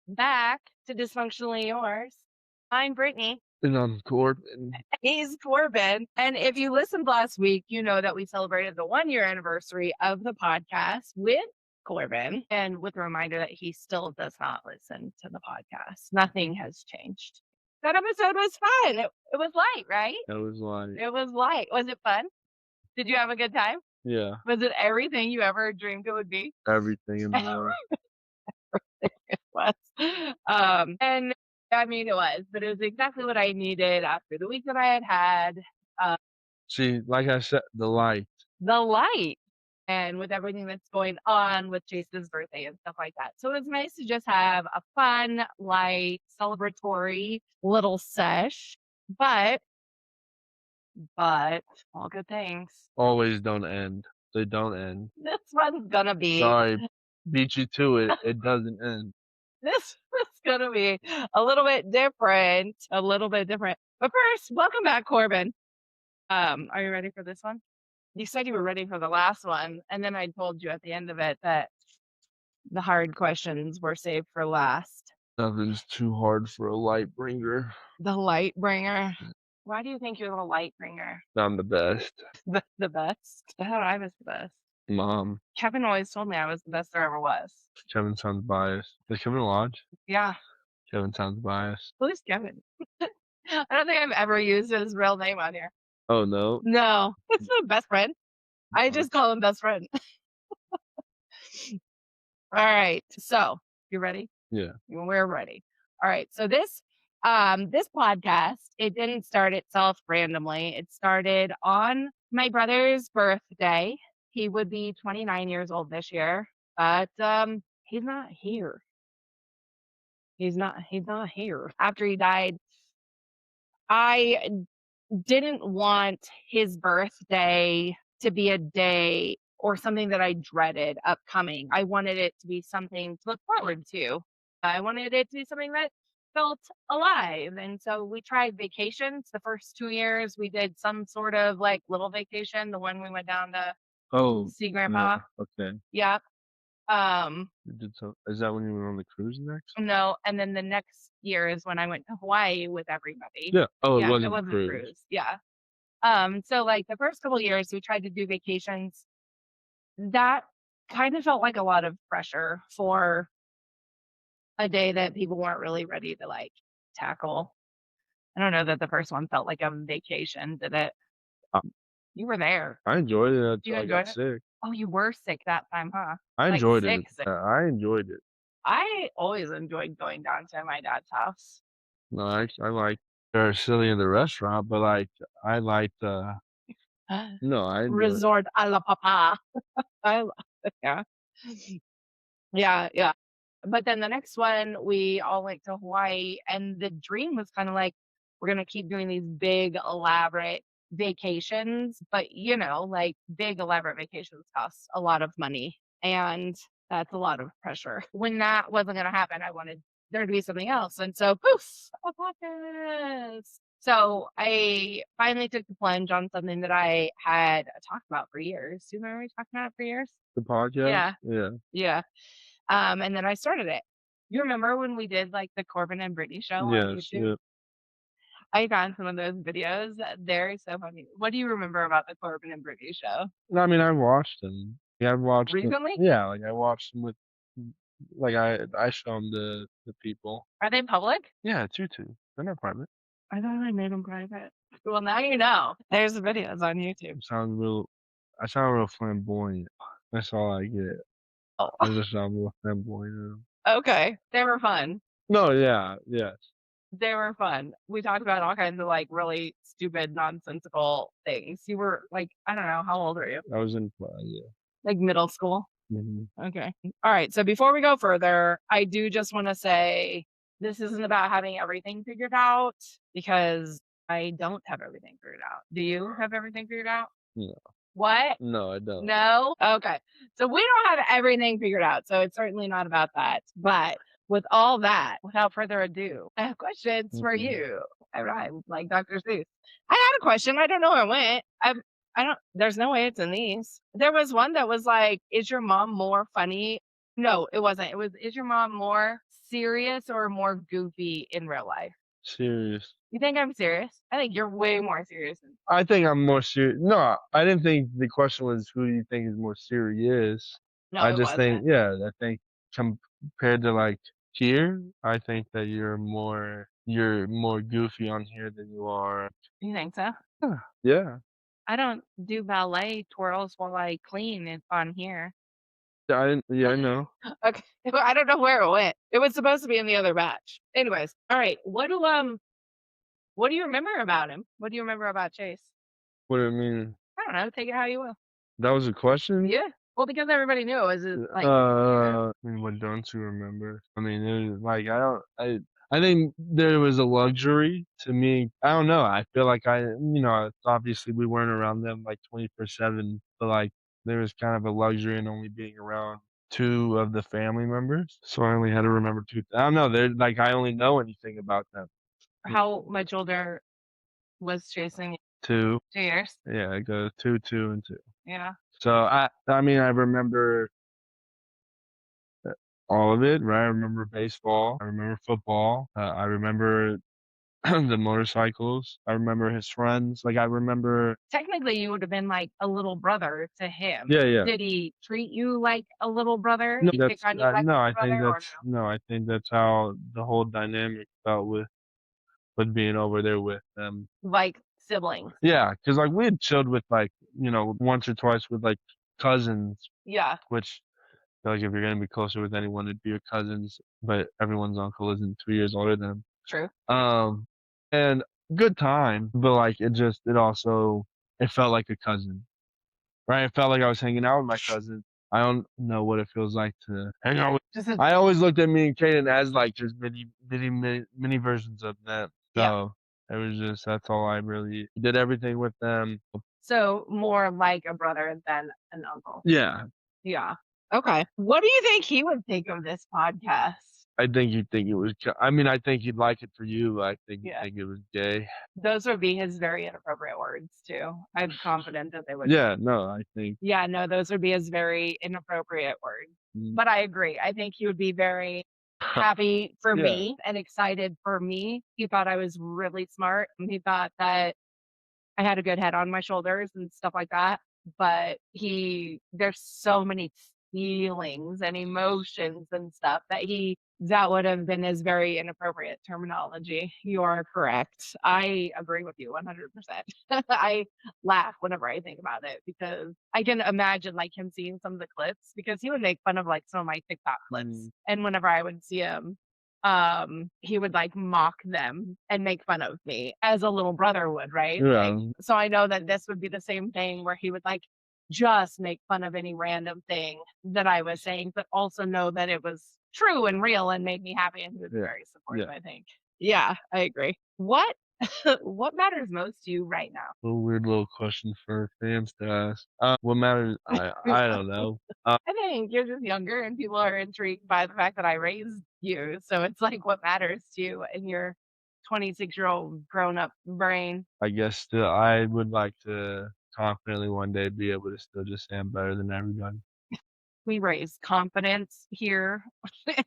back to Dysfunctionally Yours. I'm Brittany. And I'm Corbyn. He's Corbyn. And if you listened last week, you know that we celebrated the 1 year anniversary of the podcast with Corbyn, and with a reminder that he still does not listen to the podcast. Nothing has changed. That episode was fun. It was light, right? That was like, It was light. Was it fun? Did you have a good time? yeah, Was it everything you ever dreamed it would be? everything and more. It was. And I mean, it was, but it was exactly what I needed after the week that I had had. See, like I said, the light. The light, and with everything that's going on with Chase's birthday and stuff like that. So it was nice to just have a fun, light, celebratory little sesh. But all good things. Always don't end. They don't end. This one's gonna be Sorry, beat you to it. It doesn't end. this is gonna be a little bit different. But first, welcome back, Corbyn. Are you ready for this one? You said you were ready for the last one, and then I told you at the end of it that the hard questions were saved for last. Nothing's too hard for a light bringer. The light bringer. Why do you think you're the light bringer? I'm the best. The best? I thought I was the best. Mom. Kevin always told me I was the best there ever was. Kevin sounds biased. Is Kevin Lodge? Yeah. Kevin sounds biased. Who's Kevin? I don't think I've ever used his real name on here. Oh, no? No, it's my best friend. I just call him best friend. All right. So you ready? Yeah. We're ready. All right. So this podcast, it didn't start itself randomly. It started on my brother's birthday. He would be 29 years old this year, but he's not here. He's not here. After he died, I didn't want his birthday to be a day or something that I dreaded upcoming. I wanted it to be something to look forward to. I wanted it to be something that felt alive. And so we tried vacations. The first 2 years, we did some sort of like little vacation. The one we went down to see Grandpa. Okay. Yeah. Is that when you went on the cruise next? No. And then the next year is when I went to Hawaii with everybody. Yeah. Oh, Yeah, it wasn't it a wasn't a cruise. cruise. Yeah. So like the first couple years we tried to do vacations. That kind of felt like a lot of pressure for a day that people weren't really ready to like tackle. I don't know that the first one felt like a vacation, did it? Um, You were there. I enjoyed it until You I got enjoyed it? sick. Oh, you were sick that time, huh? I Like enjoyed it. sick. I enjoyed it. I always enjoyed going down to my dad's house. No, I like they're silly in the restaurant, but like I liked no, I enjoyed it. Resort a la papa. Yeah. Yeah. But then the next one, we all went to Hawaii, and the dream was kind of like, we're going to keep doing these big, elaborate vacations. But, like big, elaborate vacations cost a lot of money. And that's a lot of pressure. When that wasn't going to happen, I wanted there to be something else. And so, poof, a podcast. So I finally took the plunge on something that I had talked about for years. Do you remember me talking about it for years? The podcast? Yeah. Yeah. And then I started it. You remember when we did like the Corbyn and Brittany show on Yes, YouTube? yeah. I found some of those videos. They're so funny. What do you remember about the Corbyn and Brittany show? No, I mean I watched them. Yeah, I've watched them. Recently? Yeah, like I watched them with like I show them to the people. Are they public? Yeah, two. They're not private. I thought I made them private. Well, now you know. There's the videos on YouTube. I sound real flamboyant. That's all I get. Oh. I just sound real flamboyant. Okay. They were fun. No, yeah, yes. They were fun. We talked about all kinds of like really stupid, nonsensical things. You were like, I don't know, how old are you? I was in yeah. Like middle school? Mm-hmm. Okay. All right. So before we go further, I do just want to say this isn't about having everything figured out, because I don't have everything figured out. Do you have everything figured out? No. What? No, I don't. No? Okay. So we don't have everything figured out. So it's certainly not about that. But with all that, without further ado, I have questions for you. I rhyme like Dr. Seuss. I had a question. I don't know where it went. There's no way it's in these. There was one that was like, is your mom more funny No, it wasn't. It was, is your mom more serious or more goofy in real life? Serious. You think I'm serious? I think you're way more serious than I think I'm more serious. No, I didn't think the question was who do you think is more serious. no, I it just wasn't. think, yeah, I think compared to like here, I think that you're more goofy on here than you are. You think so? Yeah. Yeah. I don't do ballet twirls while I clean it on here. Yeah, I didn't, yeah, I know. Okay. Well, I don't know where it went. It was supposed to be in the other batch. Anyways, all right. What do you remember about him? What do you remember about Chase? What do I mean? I don't know. Take it how you will. That was a question? Yeah. Well, because everybody knew it was like, I mean, what don't you remember? I mean, it was like I think there was a luxury to me. I don't know. I feel like obviously we weren't around them like 24/7, but like there was kind of a luxury in only being around two of the family members. So I only had to remember two. I don't know. They're like I only know anything about them. how much older was Chasing Two. 2 years? Yeah, it goes two, two, and two. Yeah. So I mean I remember all of it, right? I remember baseball. I remember football. I remember the motorcycles. I remember his friends. Like I remember. Technically, you would have been like a little brother to him. Yeah, yeah. Did he treat you like a little brother? No, Did he pick that's on you like no. a I little think brother or that's no. I think that's how the whole dynamic felt with being over there with them. no? Like siblings. Yeah, because like we had chilled with like once or twice with like cousins, Yeah, which I feel like if you're gonna be closer with anyone, it'd be your cousins. But everyone's uncle isn't 2 years older than them. true. Um, and good time, but like it felt like a cousin, right? It felt like I was hanging out with my cousin. I don't know what it feels like to hang out with. Just a, I always looked at me and Kaden as like just mini versions of them. yeah. So it was just that's all I really did everything with them. So more like a brother than an uncle. Yeah, Yeah. Okay. What do you think he would think of this podcast? I think you'd think it was. I mean, I think you'd like it for you. I think you'd Yeah. think it was gay. Those would be his very inappropriate words too. I'm confident that they would. Yeah, no, I think. Yeah, no, those would be his very inappropriate words. Mm. But I agree. I think he would be very happy for Yeah. me and excited for me. He thought I was really smart. And he thought that I had a good head on my shoulders and stuff like that. But there's so many feelings and emotions and stuff that would have been his very inappropriate terminology. You are correct. I agree with you 100%. I laugh whenever I think about it because I can imagine like him seeing some of the clips because he would make fun of like some of my TikTok clips. Mm. And whenever I would see him, he would like mock them and make fun of me as a little brother would, right? Like, Yeah. so I know that this would be the same thing where he would like just make fun of any random thing that I was saying, but also know that it was true and real and made me happy and he was Yeah. very supportive, Yeah. I think. Yeah, I agree. What what matters most to you right now? A weird little question for fans to ask. What matters? I don't know. I think you're just younger and people are intrigued by the fact that I raised you. So it's like what matters to you in your 26-year-old grown up brain. I guess still, I would like to confidently one day be able to still just say I'm better than everybody. We raise confidence here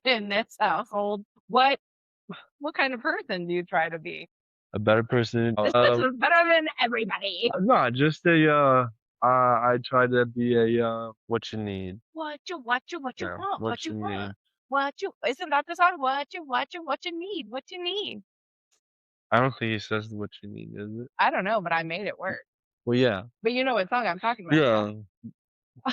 in this household. What kind of person do you try to be? A better person. Better than everybody. No, just I try to be what you need. What you Yeah, want, what what you you want. need. Isn't that the song? What you need. I don't think he says what you need, is it? I don't know, but I made it work. Well, yeah. But you know what song I'm talking about. Yeah.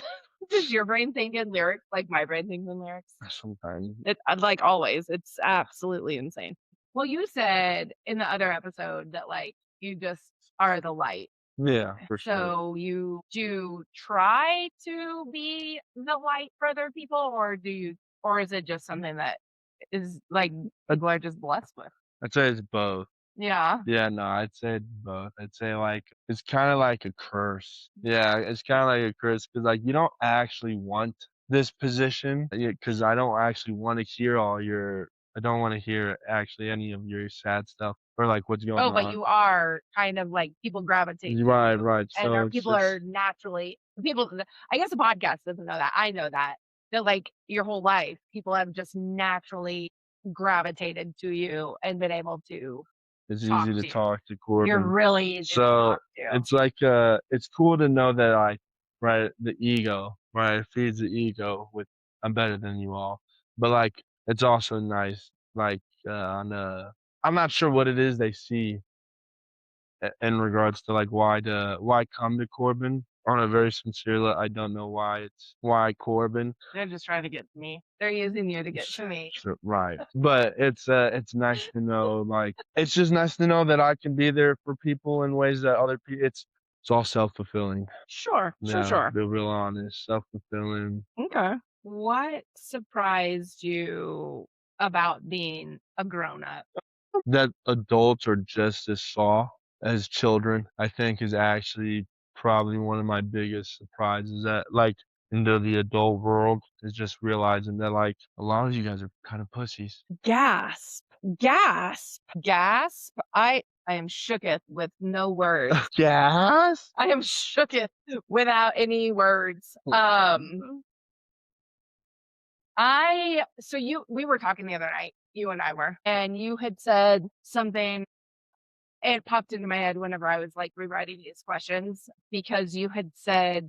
Does your brain think in lyrics like my brain thinks in lyrics? Sometimes. Like always, it's absolutely insane. Well, you said in the other episode that like you just are the light. Yeah, for sure. So you do try to be the light for other people, or is it just something that is like people are just blessed with? I'd say it's both. Yeah. Yeah, no, I'd say both. I'd say like it's kind of like a curse. Yeah, it's kind of like a curse because like you don't actually want this position. Because I don't actually want to hear I don't want to hear actually any of your sad stuff or like what's going Oh, but on. you are kind of like people gravitate to Right, you, right. and So our it's people just are naturally people. I guess the podcast doesn't know that. I know that that like your whole life people have just naturally gravitated to you and been able to It's talk easy to to you. talk to You're Corbyn. really easy to So talk to. it's like it's cool to know that like right the ego, right? It feeds the ego with I'm better than you all. But like it's also nice like on I'm not sure what it is they see in regards to like why come to Corbyn on a very sincere I don't know why it's why Corbyn. They're just trying to get to me. They're using you to get to me. Sure, right. But it's nice to know, like it's just nice to know that I can be there for people in ways that other people it's all self-fulfilling. Sure, sure, Yeah, sure. be real honest, self-fulfilling. Okay. What surprised you about being a grown up? That adults are just as soft as children, I think is actually probably one of my biggest surprises that like into the adult world is just realizing that like a lot of you guys are kind of pussies. Gasp, gasp, gasp. I am shooketh with no words. Yes. I am shooketh without any words. I so you we were talking the other night, you and I were, and you had said something. It popped into my head whenever I was like rewriting these questions because you had said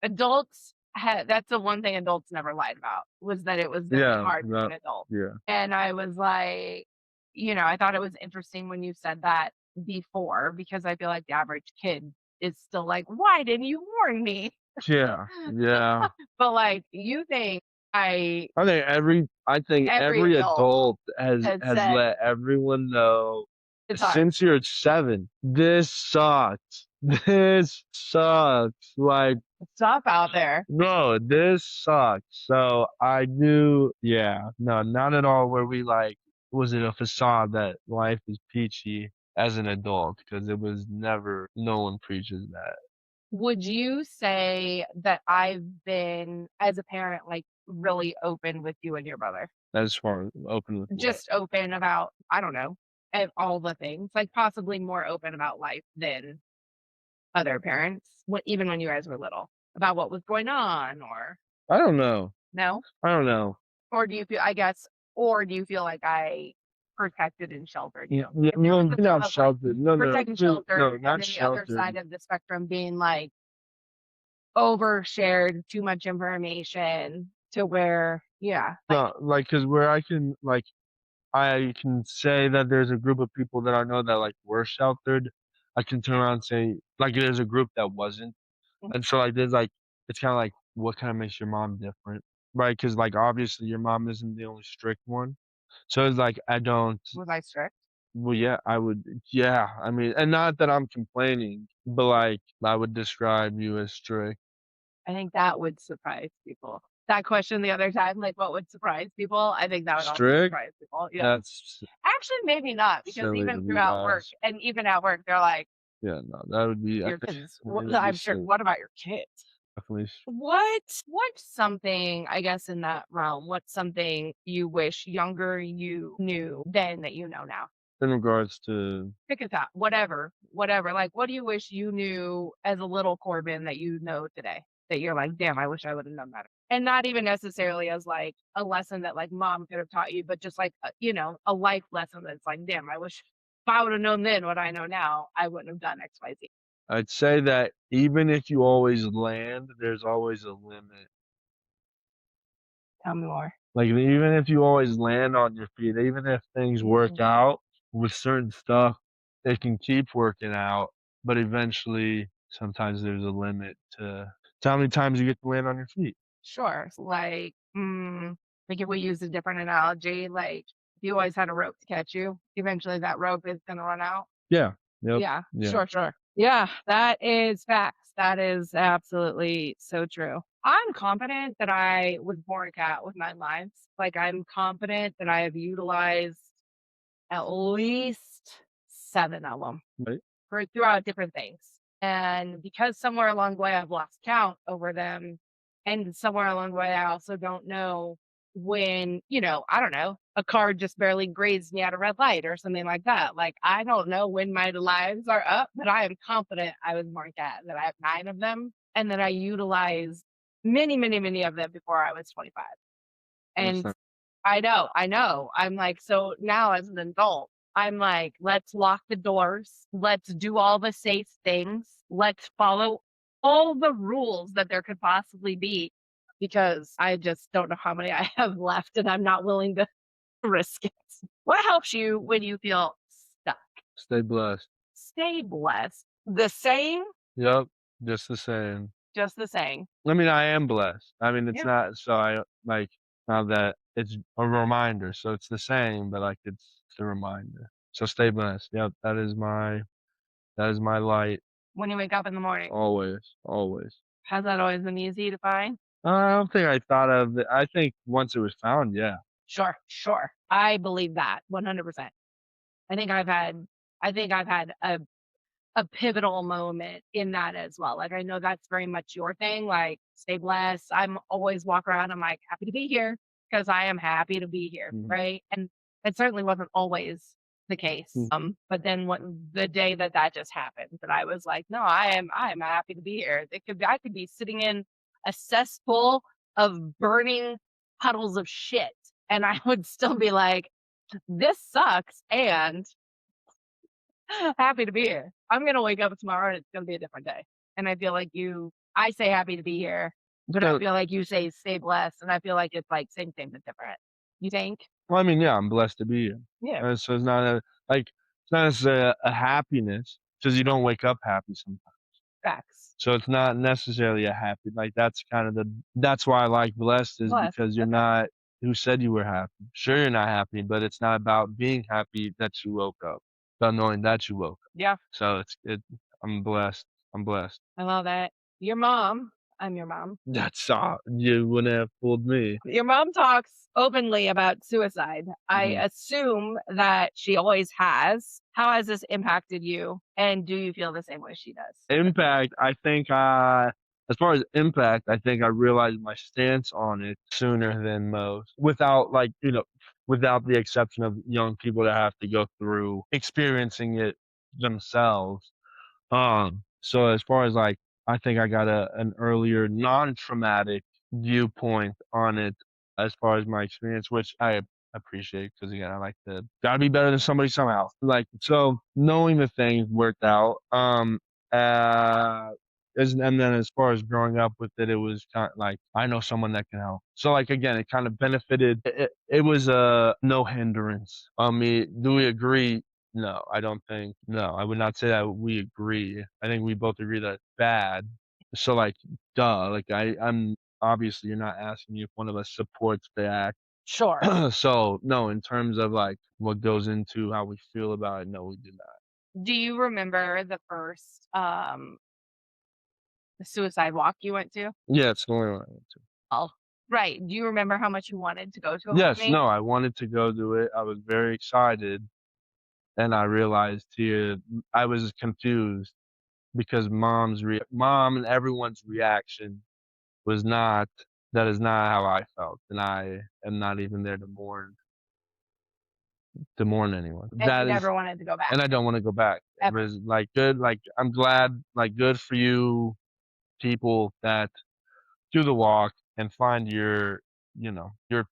that's the one thing adults never lied about was that it was very Yeah, hard for that an adult. yeah. And I was like, I thought it was interesting when you said that before because I feel like the average kid is still like, why didn't you warn me? Yeah, yeah. But like you think I I think every every adult adult has has said let everyone know it's hard. since you're 7, this sucks. This sucks. Like, Stop out there. no, this sucks. So I knew, yeah, no, not at all where we like, was it a facade that life is peachy as an adult? Because it was never, no one preaches that. Would you say that I've been, as a parent, like really open with you and your brother? As far as open with what? Just open about, I don't know, and all the things, like possibly more open about life than other parents, even when you guys were little, about what was going on, or I don't know. no? I don't know. Or do you feel, I guess, or do you feel like I protected and sheltered you? Yeah, If there was no, a sort not of like sheltered. No, no, protect and no, sheltered, no, and not then the other sheltered. side of the spectrum being like overshared too much information to where, yeah, like No, like, cause where I can, like, I can say that there's a group of people that I know that, like, were sheltered. I can turn around and say, like, there's a group that wasn't. And so, like, there's, like, it's kinda like, what kinda makes your mom different, right? Cause like, obviously, your mom isn't the only strict one. So it's like, I don't was I strict? well, yeah, I would yeah, I mean and not that I'm complaining, but, like, I would describe you as strict. I think that would surprise people. That question the other time, like, what would surprise people? I think that would also Strict? surprise people, yeah. That's Actually, maybe not, because silly even of you throughout work guys. and even at work, they're like, Yeah, no, that would be I "Your think kids," it would be I'm sure, silly. "What about your kids?" Definitely What's something, I guess, in that realm, what's something you wish younger you knew then that you know now? in regards to Pick a top, whatever. Like, what do you wish you knew as a little Corbin that you know today? That you're like, damn, I wish I would have known better. And not even necessarily as like a lesson that like mom could have taught you, but just like a life lesson that's like, damn, I wish if I would have known then what I know now, I wouldn't have done X, Y, Z. I'd say that even if you always land, there's always a limit. Tell me more. Like, even if you always land on your feet, even if things work out with certain stuff, it can keep working out, but eventually, sometimes there's a limit to how many times you get to land on your feet. Sure. Like if we use a different analogy, like if you always had a rope to catch you, eventually that rope is gonna run out. Yeah. Yep. Yeah, Yeah. sure, sure. Yeah, that is facts. That is absolutely so true. I'm confident that I was born a cat with 9 lives. Like, I'm confident that I have utilized at least 7 of them Right? for throughout different things. And because somewhere along the way I've lost count over them, and somewhere along the way I also don't know when, I don't know, a car just barely grazed me at a red light or something like that. Like I don't know when my lives are up, but I am confident I was born cat, that I have 9 of them and that I utilize many, many, many of them before I was 25. That's And not I know. I'm like, so now as an adult, I'm like, let's lock the doors. Let's do all the safe things. Let's follow all the rules that there could possibly be because I just don't know how many I have left and I'm not willing to risk it. What helps you when you feel stuck? stay blessed. Stay blessed. The same, Yep, just the same. just the same. I mean, I am blessed. I mean, it's Yeah. not so I like, now that it's a reminder, so it's the same, but, like, it's a reminder. So stay blessed. Yep, that is my light, When you wake up in the morning, always, always. has that always been easy to find? I don't think I thought of it. I think once it was found, yeah. Sure, sure. I believe that 100%. I think I've had I think I've had a pivotal moment in that as well. Like, I know that's very much your thing, like, stay blessed. I'm always walk around, I'm like, happy to be here because I am happy to be here, Mhm, right? And it certainly wasn't always the case. mm. But then when the day that that just happened, that I was like, no, I am happy to be here. It could be, I could be sitting in a cesspool of burning puddles of shit, and I would still be like, this sucks, and happy to be here. I'm gonna wake up tomorrow and it's gonna be a different day. And I feel like I say happy to be here, but I So feel like you say stay blessed, and I feel like it's like same but different. You think? well, I mean, yeah, I'm blessed to be here. Yeah, So it's not a like, it's not necessarily a happiness because you don't wake up happy sometimes. facts. So it's not necessarily a happy like, that's kind of that's why I like blessed is Blessed. because you're Okay. not who said you were happy? Sure, you're not happy, but it's not about being happy that you woke up, about knowing that you woke up. Yeah, So I'm blessed. I'm blessed. I love that. Your mom, I'm your mom. That's you wouldn't have fooled me. Your mom talks openly about suicide. I Mhm. assume that she always has. How has this impacted you? And do you feel the same way she does? Impact, I think, as far as impact, I think I realized my stance on it sooner than most, without, like, without the exception of young people that have to go through experiencing it themselves. So as far as, like, I think I got an earlier non-traumatic viewpoint on it as far as my experience, which I appreciate because again, I like to gotta be better than somebody somehow. Like, so knowing the things worked out, uh, and then as far as growing up with it, it was kind like, I know someone that can help. So, like, again, it kind of benefited it was, no hindrance on me. Do we agree? No, I don't think no, I would not say that we agree. I think we both agree that it's bad. So, like, duh, like, I'm obviously, you're not asking me if one of us supports the act. Sure. So, no, in terms of, like, what goes into how we feel about it, no, we do not. Do you remember the first suicide walk you went to? Yeah, it's the only one I went to. Oh, right. Do you remember how much you wanted to go to it with Yes, me? no, I wanted to go do it. I was very excited, and I realized here I was confused because mom and everyone's reaction was not that is not how I felt, and I am not even there to mourn anyone. And you That is never wanted to go back, and I don't wanna go back. It ever. was, like, good, like, I'm glad, like, good for you people that do the walk and find your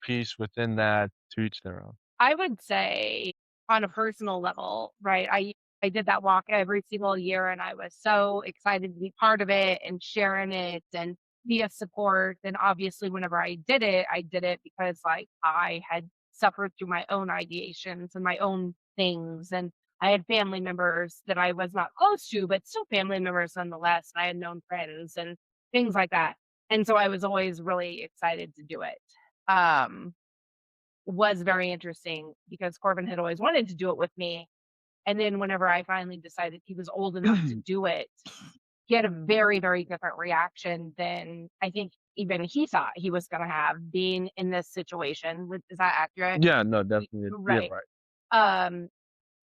peace within that, to each their own. I would say on a personal level, right? I did that walk every single year and I was so excited to be part of it and sharing it and be a support. And obviously whenever I did it because like I had suffered through my own ideations and my own things. And I had family members that I was not close to, but still family members nonetheless. I had known friends and things like that. And so I was always really excited to do it. Um, was very interesting because Corbyn had always wanted to do it with me, and then whenever I finally decided he was old enough to do it, he had a very, very different reaction than I think even he thought he was gonna have being in this situation. Is that accurate? Yeah, no, definitely, yeah, Right. right. Um,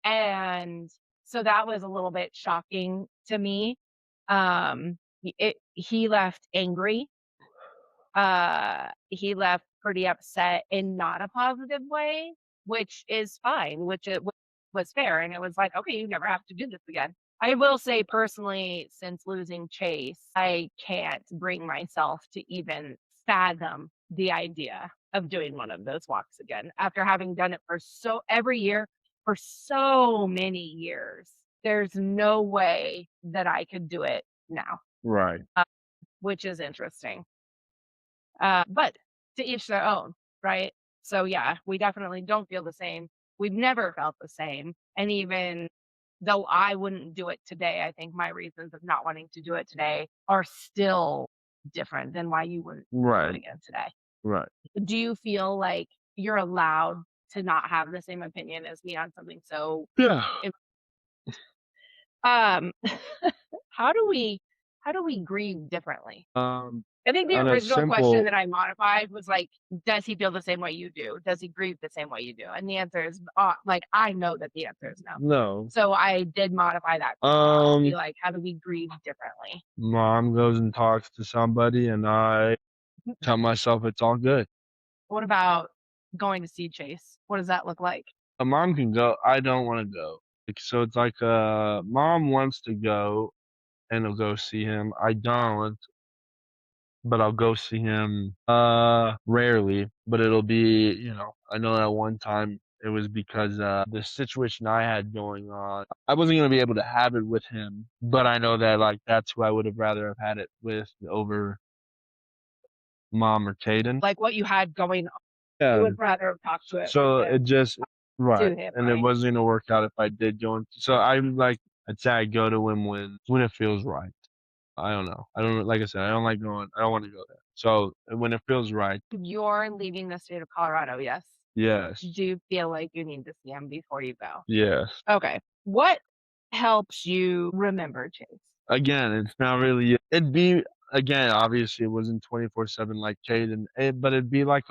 and so that was a little bit shocking to me. He left angry. He left pretty upset in not a positive way, which is fine, which was fair, and it was like, "Okay, you never have to do this again." I will say personally, since losing Chase, I can't bring myself to even fathom the idea of doing one of those walks again after having done it for every year for so many years. There's no way that I could do it now, Right. uh, which is interesting. But to each their own, right? So yeah, we definitely don't feel the same. We've never felt the same. And even though I wouldn't do it today, I think my reasons of not wanting to do it today are still different than why you wouldn't do it Right. again today. Right. Do you feel like you're allowed to not have the same opinion as me on something so Yeah. im um, how do we grieve differently? Um, I think the on a original question simple that I modified was like, "Does he feel the same way you do? Does he grieve the same way you do?" And the answer is, like, I know that the answer is no. no. So I did modify that to be Um, like, "How do we grieve differently?" mom goes and talks to somebody, and I tell myself it's all good. What about going to see Chase? What does that look like? A mom can go. I don't want to go. Like, so it's like mom wants to go and will go see him. I don't, but I'll go see him rarely. But it'll be, I know that one time it was because the situation I had going on. I wasn't gonna be able to have it with him, but I know that like that's who I would have rather have had it with over mom or Caden. Like, what you had going on, you Yeah. would rather have talked to it with So it him just right, to him, and it right? wasn't gonna work out if I did go in so I'm like I'd say I go to him when it feels right. I don't know. I don't like I said, I don't like going I don't wanna go there. So, when it feels right, You're leaving the state of Colorado, yes? yes, Do you feel like you need to see him before you go? yes. Okay. What helps you remember Chase? Again, it's not really it'd be again, obviously, it wasn't 24/7 like Caden, but it'd be like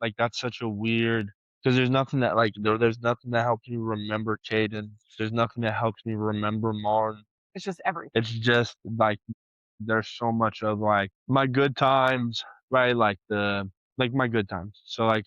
like, that's such a weird because there's nothing that, like there's nothing that helps me remember Caden. There's nothing that helps me remember Marn. It's just everything. It's just, like there's so much of, like, my good times, right? Like, my good times. So, like,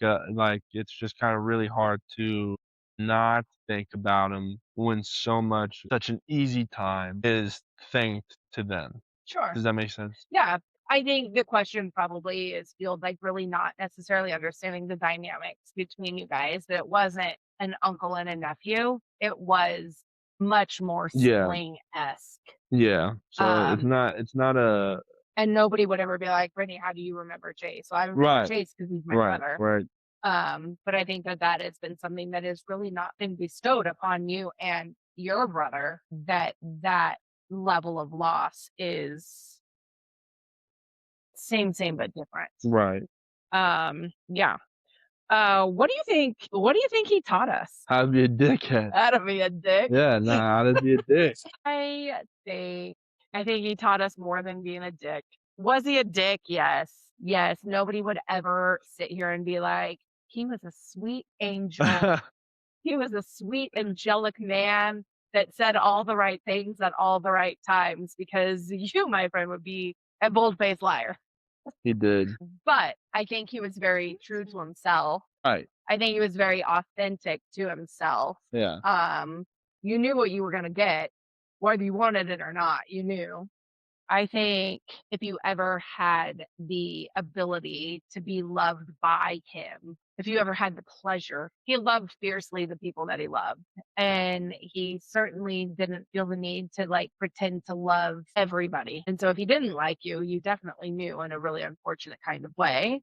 it's just kinda really hard to not think about them when such an easy time is thanked to them. Sure. Does that make sense? Yeah. I think the question probably is feels like really not necessarily understanding the dynamics between you guys, that it wasn't an uncle and a nephew. It was much more Yeah, sibling-esque. yeah. So Um, it's not a and nobody would ever be like, Brittany, how do you remember Chase? So I remember right, Chase because he's my right, brother. right, But I think that that has been something that has really not been bestowed upon you and your brother, that that level of loss is same, but different. right. Yeah. What do you think he taught us? How to be a dickhead. How to be a dick. Yeah, nah, how to be a dick. I think I think he taught us more than being a dick. Was he a dick? Yes. Yes. Nobody would ever sit here and be like, he was a sweet angel. He was a sweet angelic man that said all the right things at all the right times, because you, my friend, would be a bold-faced liar. He did. But I think he was very true to himself. Right, I think he was very authentic to himself. yeah. Um, you knew what you were gonna get, whether you wanted it or not, you knew. I think if you ever had the ability to be loved by him, if you ever had the pleasure, he loved fiercely the people that he loved. And he certainly didn't feel the need to like pretend to love everybody. And so if he didn't like you, you definitely knew in a really unfortunate kind of way.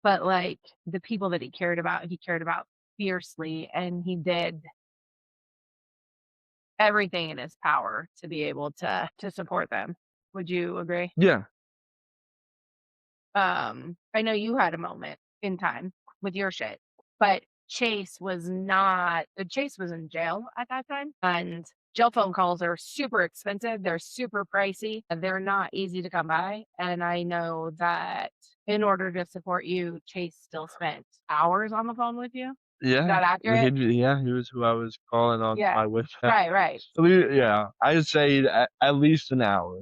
But like the people that he cared about fiercely, and he did everything in his power to be able to support them. Would you agree? Yeah. I know you had a moment in time with your shit, but Chase was in jail at that time, and jail phone calls are super expensive. They're super pricey. And they're not easy to come by. And I know that in order to support you, Chase still spent hours on the phone with you. Is Yeah. that accurate? He was who I was calling on Yeah. my with. Right, right. Yeah, I'd say at least an hour.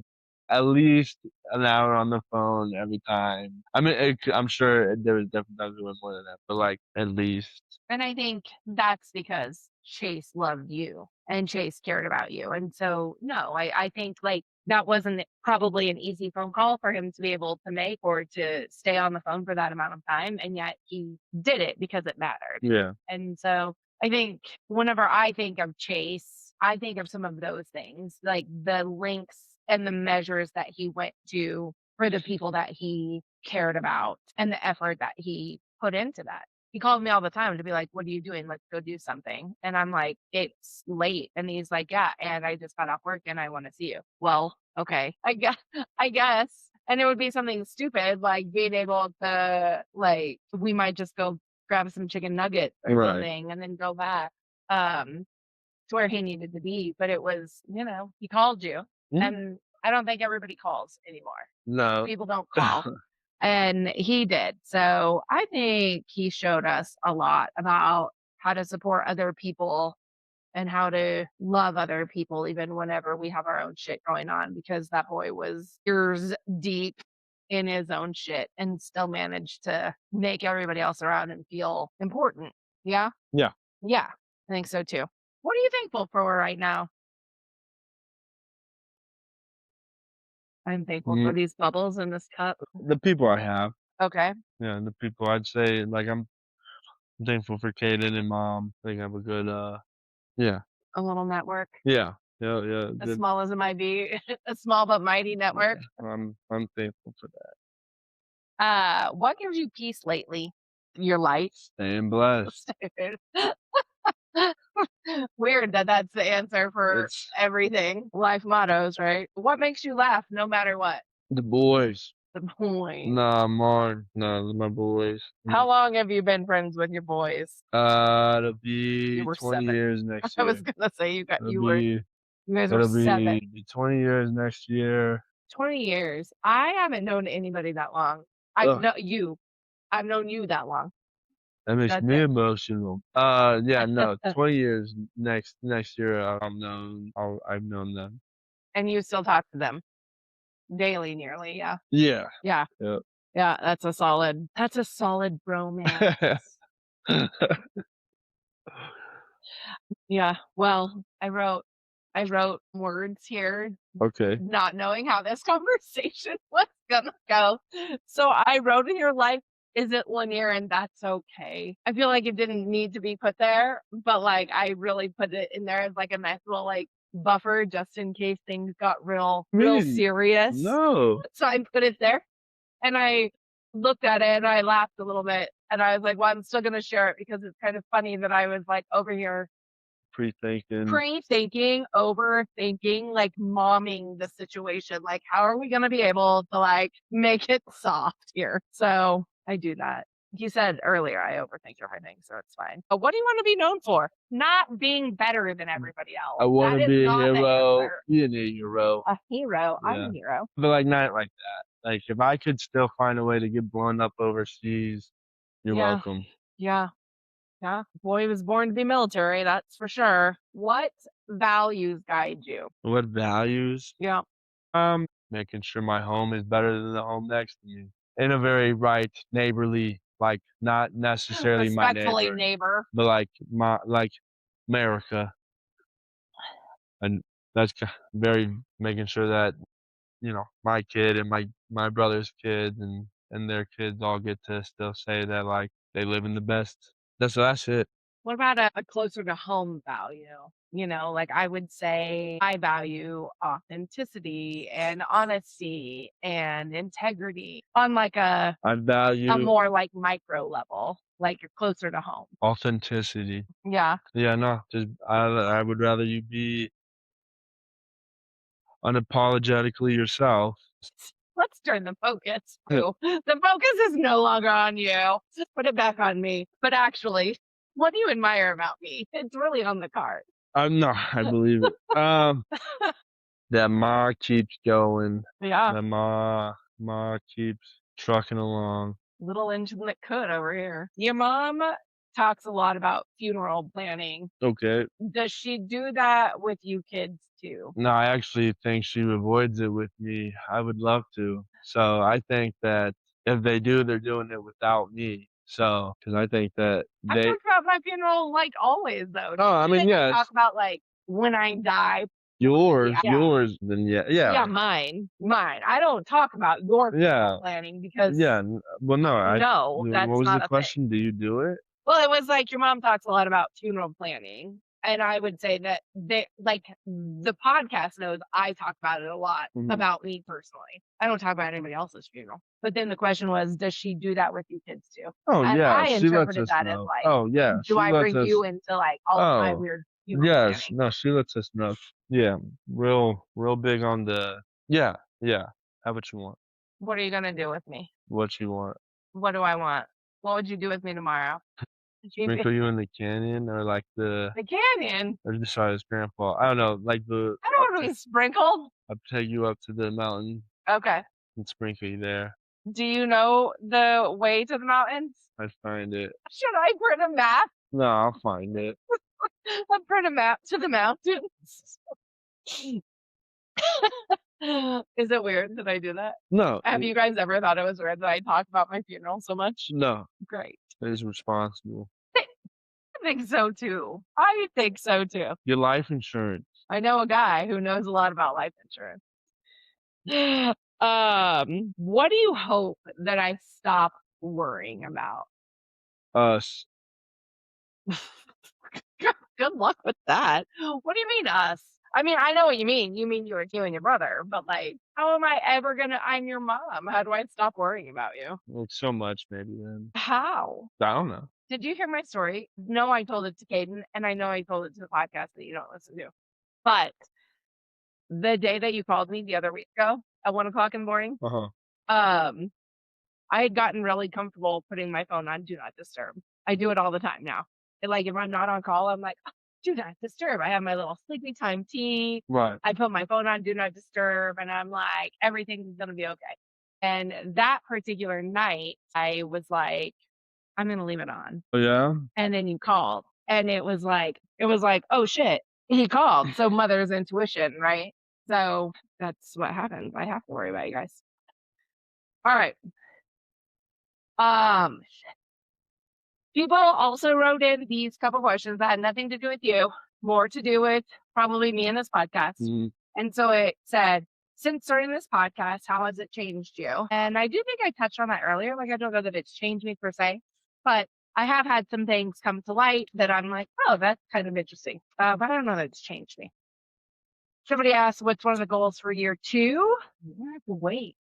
at least an hour on the phone every time. I mean, I'm sure there was definitely times we went more than that, but, like, at least. And I think that's because Chase loved you and Chase cared about you. And so, no, I think like that wasn't probably an easy phone call for him to be able to make or to stay on the phone for that amount of time. And yet he did it because it mattered. Yeah. And so I think whenever I think of Chase, I think of some of those things, like the links and the measures that he went to for the people that he cared about and the effort that he put into that. He called me all the time to be like, "What are you doing? Let's go do something." And I'm like, "It's late." And he's like, "Yeah, and I just got off work and I want to see you." Well, okay. I guess. And it would be something stupid like being able to like we might just go grab some chicken nuggets or Right. something and then go back to where he needed to be. But it was, he called you. Mhm. And I don't think everybody calls anymore. No. People don't call. And he did. So I think he showed us a lot about how to support other people and how to love other people, even whenever we have our own shit going on, because that boy was years deep in his own shit and still managed to make everybody else around him feel important. Yeah. Yeah. Yeah. I think so too. What are you thankful for right now? I'm thankful for Mm, these bubbles in this cup. the people I have. Okay. Yeah, the people I'd say, like, I'm thankful for Kaden and Mom. I think I have a good, yeah. A little network. Yeah. Yeah, yeah, As good. small as it might be, a small but mighty network. I'm thankful for that. What gives you peace lately? Your life? Staying blessed. Weird that that's the answer for It's everything. Life mottos, right? What makes you laugh no matter what? the boys. The boys. Nah, Marn. Nah, my boys. How long have you been friends with your boys? It'll You be were 20 7. years next I was year. gonna say It'll be you guys were it'll 7. be 20 years next year. 20 years. I haven't known anybody that long. I Ugh, know you. I've known you that long. that makes That's me it. emotional. Yeah, no, 20 years next year, I've known them. And you still talk to them daily nearly, yeah. Yeah. Yeah. Yep. Yeah, that's a solid bromance. Yeah. Well, I wrote words here, Okay. not knowing how this conversation was gonna go. So I wrote in your life isn't linear and that's okay. I feel like it didn't need to be put there, but like I really put it in there as like a nice little like buffer just in case things got real Me? serious. No. So I put it there. And I looked at it and I laughed a little bit. And I was like, well, I'm still going to share it because it's kind of funny that I was like over here Pre-thinking. pre-thinking, overthinking, like momming the situation. Like, how are we going to be able to like make it soft here? So I do that. You said earlier I overthink everything, so it's fine. But what do you want to be known for? Not being better than everybody else. I wanna That is be a not the hero. answer. Being a hero. A hero. I'm Yeah. a hero. But, like, not like that. Like, if I could still find a way to get blown up overseas, you're Yeah. welcome. Yeah. Yeah, boy was born to be military, that's for sure. What values guide you? What values? Yeah. Making sure my home is better than the home next to me. In a very right, neighborly, like, not necessarily my Respectfully, neighbor, neighbor. but, like America. And that's very making sure that, my kid and my brother's kids and their kids all get to still say that, like, they live in the best. That's it. What about a closer to home value? Like I would say I value authenticity and honesty and integrity on like I a value more like micro level, like you're closer to home. authenticity. Yeah. Yeah, no, just I would rather you be unapologetically yourself. Let's turn the focus to the focus is no longer on you. Put it back on me. But actually, what do you admire about me? It's really on the card. No, I believe it. That Ma keeps going. Yeah. That Ma keeps trucking along. Little engine that could over here. Your mom talks a lot about funeral planning. Okay. Does she do that with you kids too? No, I actually think she avoids it with me. I would love to. So I think that if they do, they're doing it without me. So, because I think that I've they talked about my funeral like always though. Oh, I Do they mean, yes. talk about like when I die? Yeah. Yours, then Yeah, yeah. mine. I don't talk about your funeral Yeah. planning because Yeah, well, no, no, what that's was not the a thing. question? Do you do it? Well, it was like your mom talks a lot about funeral planning, and I would say that the podcast knows I talk about it a lot Mhm. about me personally. I don't talk about anybody else's funeral. But then the question was, does she do that with you kids too? Oh, And yeah, I she lets interpreted us that as know. like, Oh, yeah, do she I lets bring us you into like all of my Oh, weird funeral yes. planning? No, she lets us know. Yeah, real big on the yeah, yeah. Have what you want. What are you gonna do with me? What you want. What do I want? What would you do with me tomorrow? Would you be Sprinkle you in the canyon or like the canyon? or just sorry, his grandpa. I don't know, like I don't want to be sprinkled. I'll take you up to the mountain Okay. and sprinkle you there. Do you know the way to the mountains? I find it. Should I print a map? No, I'll find it. I'll print a map to the mountains. Is it weird that I do that? No, Have you guys ever thought it was weird that I talk about my funeral so much? no, Great. it is responsible. I think so too. I think so too. Your life insurance. I know a guy who knows a lot about life insurance. What do you hope that I stop worrying about? Us. Good luck with that. What do you mean us? I mean, I know what you mean. You mean you and your brother, but like, how am I ever gonna? I'm your mom. How do I stop worrying about you? Like so much maybe then. How? I don't know. Did you hear my story? No, I told it to Caden, and I know I told it to the podcast that you don't listen to. But the day that you called me the other week ago at 1 o'clock in the morning, Uh-huh. I had gotten really comfortable putting my phone on Do Not Disturb. I do it all the time now. And like if I'm not on call, I'm like, "Oh, Do Not Disturb." I have my little sleepy time tea. Right. I put my phone on Do Not Disturb, and I'm like, everything's gonna be okay. And that particular night, I was like, I'm gonna leave it on. Oh yeah? And then you called, and it was like, oh shit, he called. So mother's intuition, right? So that's what happens. I have to worry about you guys. All right. People also wrote in these couple questions that had nothing to do with you, more to do with probably me and this podcast. Mhm. And so it said, since starting this podcast, how has it changed you? And I do think I touched on that earlier. Like, I don't know that it's changed me per se, but I have had some things come to light that I'm like, oh, that's kind of interesting. But I don't know that it's changed me. Somebody asked, what's one of the goals for year 2? We're going to have to wait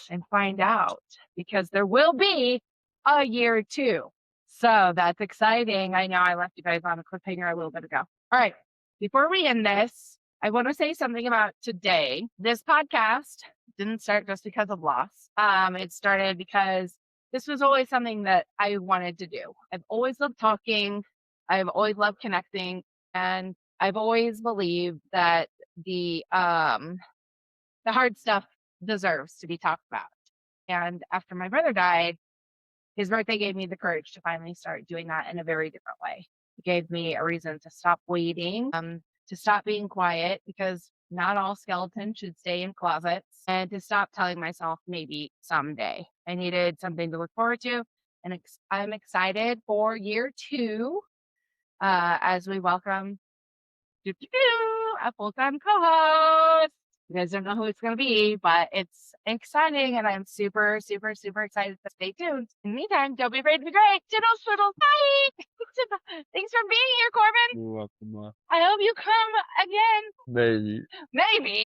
and find out because there will be a year 2. So that's exciting. I know I left you guys on a cliffhanger a little bit ago. All right. Before we end this, I want to say something about today. This podcast didn't start just because of loss. It started because this was always something that I wanted to do. I've always loved talking. I've always loved connecting. And I've always believed that the hard stuff deserves to be talked about. And after my brother died, his birthday gave me the courage to finally start doing that in a very different way. It gave me a reason to stop waiting, to stop being quiet because not all skeletons should stay in closets, and to stop telling myself maybe someday. I needed something to look forward to, and I'm excited for year 2 as we welcome a full-time co-host. You guys don't know who it's going to be, but it's exciting, and I'm super, super, super excited to stay tuned. In the meantime, don't be afraid to be great. Toodles, toodles, bye! Thanks for being here, Corbyn. You're welcome. I hope you come again. Maybe. Maybe.